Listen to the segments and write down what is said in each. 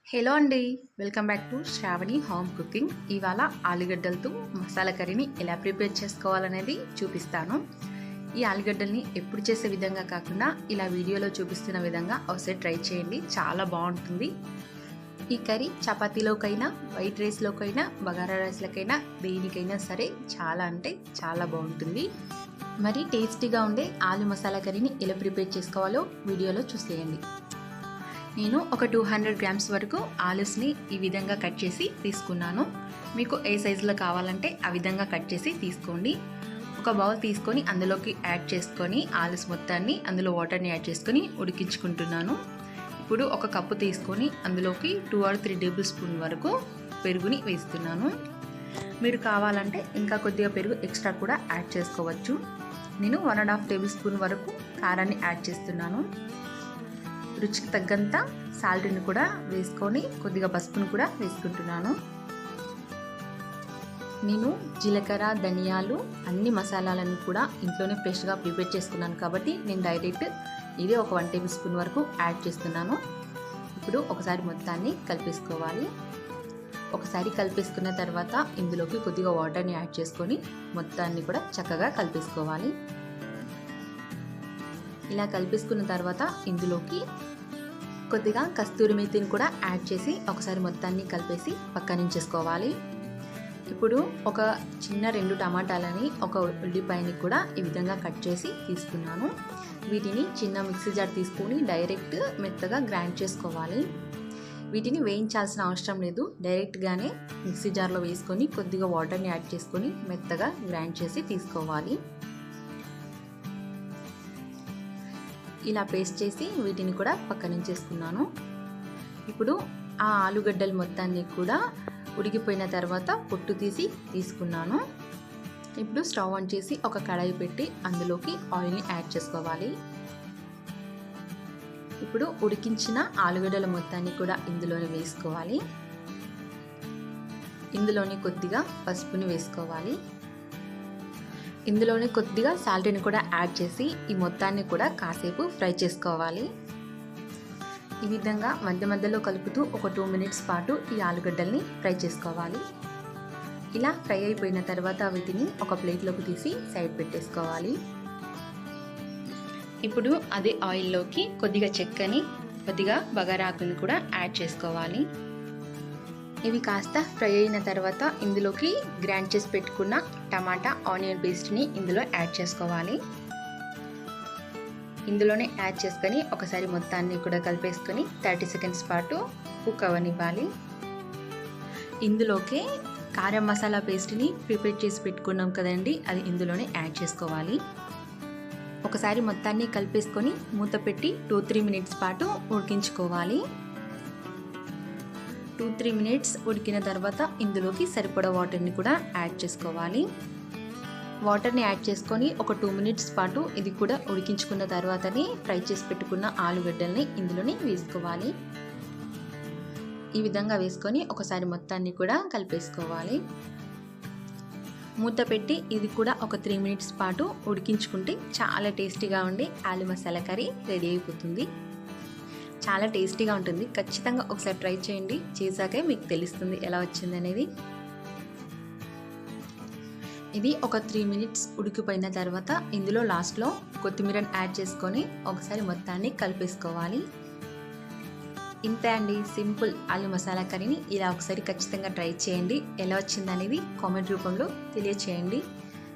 Hello అండి. Welcome back to Sravani home cooking. ఇవాళ ఆలుగడ్డలతో మసాలా కర్రీని ఎలా ప్రిపేర్ చేసుకోవాలనేది చూపిస్తాను. ఈ ఆలుగడ్డల్ని ఎప్పుడు చేసే విధంగా కాకుండా ఇలా వీడియోలో చూపిస్తున్న విధంగా ఒకసారి ట్రై చేయండి. చాలా బాగుంటుంది. ఈ కర్రీ చపాతీలోకైనా, వైట్ రైస్లోకైనా, బగారా రైస్లకైనా, దేనికైనా సరే చాలా అంటే చాలా బాగుంటుంది. మరి టేస్టీగా ఉండే ఆలు మసాలా కర్రీని ఎలా ప్రిపేర్ చేసుకోవాలో వీడియోలో చూసేయండి. నేను ఒక 200 గ్రామ్స్ వరకు ఆలూస్ని ఈ విధంగా కట్ చేసి తీసుకున్నాను. మీకు ఏ సైజులో కావాలంటే ఆ విధంగా కట్ చేసి తీసుకోండి. ఒక బౌల్ తీసుకొని అందులోకి యాడ్ చేసుకొని ఆలూస్ మొత్తాన్ని అందులో వాటర్ని యాడ్ చేసుకొని ఉడికించుకుంటున్నాను. ఇప్పుడు ఒక కప్పు తీసుకొని అందులోకి 2 or 3 టేబుల్ స్పూన్ వరకు పెరుగుని వేస్తున్నాను. మీరు కావాలంటే ఇంకా కొద్దిగా పెరుగు ఎక్స్ట్రా కూడా యాడ్ చేసుకోవచ్చు. నేను 1.5 టేబుల్ స్పూన్ వరకు కారాన్ని యాడ్ చేస్తున్నాను. రుచికి తగ్గంత సాల్ట్ని కూడా వేసుకొని కొద్దిగా పసుపును కూడా వేసుకుంటున్నాను. నేను జీలకర్ర, ధనియాలు అన్ని మసాలాలను కూడా ఇంట్లోనే ఫ్రెష్గా ప్రిపేర్ చేసుకున్నాను కాబట్టి నేను డైరెక్ట్ ఇది ఒక 1 టేబుల్ స్పూన్ వరకు యాడ్ చేస్తున్నాను. ఇప్పుడు ఒకసారి మొత్తాన్ని కలిపేసుకోవాలి. ఒకసారి కలిపేసుకున్న తర్వాత ఇందులోకి కొద్దిగా వాటర్ని యాడ్ చేసుకొని మొత్తాన్ని కూడా చక్కగా కలిపేసుకోవాలి. ఇలా కలిపేసుకున్న తర్వాత ఇందులోకి కొద్దిగా కస్తూరి మేతిని కూడా యాడ్ చేసి ఒకసారి మొత్తాన్ని కలిపేసి పక్కనుంచేసుకోవాలి. ఇప్పుడు ఒక చిన్న 2 టమాటాలని, ఒక ఉల్లిపాయని కూడా ఈ విధంగా కట్ చేసి తీసుకున్నాను. వీటిని చిన్న మిక్సీ జార్ తీసుకొని డైరెక్ట్ మెత్తగా గ్రైండ్ చేసుకోవాలి. వీటిని వేయించాల్సిన అవసరం లేదు. డైరెక్ట్గానే మిక్సీ జార్లో వేసుకొని కొద్దిగా వాటర్ని యాడ్ చేసుకొని మెత్తగా గ్రైండ్ చేసి తీసుకోవాలి. ఇలా పేస్ట్ చేసి వీటిని కూడా పక్కనుంచేసుకున్నాను. ఇప్పుడు ఆ ఆలుగడ్డలు మొత్తాన్ని కూడా ఉడికిపోయిన తర్వాత పొట్టు తీసి తీసుకున్నాను. ఇప్పుడు స్టవ్ ఆన్ చేసి ఒక కడాయి పెట్టి అందులోకి ఆయిల్ని యాడ్ చేసుకోవాలి. ఇప్పుడు ఉడికించిన ఆలుగడ్డల మొత్తాన్ని కూడా ఇందులోనే వేసుకోవాలి. ఇందులోనే కొద్దిగా పసుపుని వేసుకోవాలి. ఇందులోనే కొద్దిగా సాల్ట్ని కూడా యాడ్ చేసి ఈ మొత్తాన్ని కూడా కాసేపు ఫ్రై చేసుకోవాలి. ఈ విధంగా మధ్య మధ్యలో కలుపుతూ ఒక 2 మినిట్స్ పాటు ఈ ఆలుగడ్డల్ని ఫ్రై చేసుకోవాలి. ఇలా ఫ్రై అయిపోయిన తర్వాత వీటిని ఒక ప్లేట్లోకి తీసి సైడ్ పెట్టేసుకోవాలి. ఇప్పుడు అదే ఆయిల్లోకి కొద్దిగా చెక్కని, కొద్దిగా బగారాకుని కూడా యాడ్ చేసుకోవాలి. ఇవి కాస్త ఫ్రై అయిన తర్వాత ఇందులోకి గ్రైండ్ చేసి పెట్టుకున్న టమాటా, ఆనియన్ పేస్ట్ని ఇందులో యాడ్ చేసుకోవాలి. ఇందులోనే యాడ్ చేసుకొని ఒకసారి మొత్తాన్ని కూడా కలిపేసుకొని 30 సెకండ్స్ పాటు కుక్ అవ్వనివ్వాలి. ఇందులోకి కారం మసాలా పేస్ట్ని ప్రిపేర్ చేసి పెట్టుకున్నాం కదండి, అది ఇందులోనే యాడ్ చేసుకోవాలి. ఒకసారి మొత్తాన్ని కలిపేసుకొని మూత పెట్టి 2-3 మినిట్స్ పాటు ఉడికించుకోవాలి. 2-3 మినిట్స్ ఉడికిన తర్వాత ఇందులోకి సరిపడా వాటర్ని కూడా యాడ్ చేసుకోవాలి. వాటర్ని యాడ్ చేసుకొని ఒక 2 మినిట్స్ పాటు ఇది కూడా ఉడికించుకున్న తర్వాతనే ఫ్రై చేసి పెట్టుకున్న ఆలుగడ్డల్ని ఇందులోనే వేసుకోవాలి. ఈ విధంగా వేసుకొని ఒకసారి మొత్తాన్ని కూడా కలిపేసుకోవాలి. మూత పెట్టి ఇది కూడా ఒక 3 మినిట్స్ పాటు ఉడికించుకుంటే చాలా టేస్టీగా ఉండే ఆలు మసాలా కర్రీ రెడీ అయిపోతుంది. చాలా టేస్టీగా ఉంటుంది. ఖచ్చితంగా ఒకసారి ట్రై చేయండి. చేశాకే మీకు తెలుస్తుంది ఎలా వచ్చింది అనేది. ఇది ఒక 3 మినిట్స్ ఉడికిపోయిన తర్వాత ఇందులో లాస్ట్లో కొత్తిమీరని యాడ్ చేసుకొని ఒకసారి మొత్తాన్ని కలిపేసుకోవాలి. ఇంతే అండి, సింపుల్ ఆలు మసాలా కర్రీని ఇలా ఒకసారి ఖచ్చితంగా ట్రై చేయండి. ఎలా వచ్చింది అనేది కామెంట్ రూపంలో తెలియచేయండి.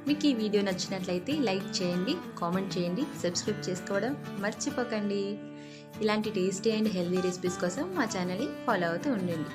మీకు ఈ వీడియో నచ్చినట్లయితే లైక్ చేయండి, కామెంట్ చేయండి, సబ్స్క్రైబ్ చేసుకోవడం మర్చిపోకండి. ఇలాంటి టేస్టీ అండ్ హెల్తీ రెసిపీస్ కోసం మా ఛానల్ని ఫాలో అవుతూ ఉండండి.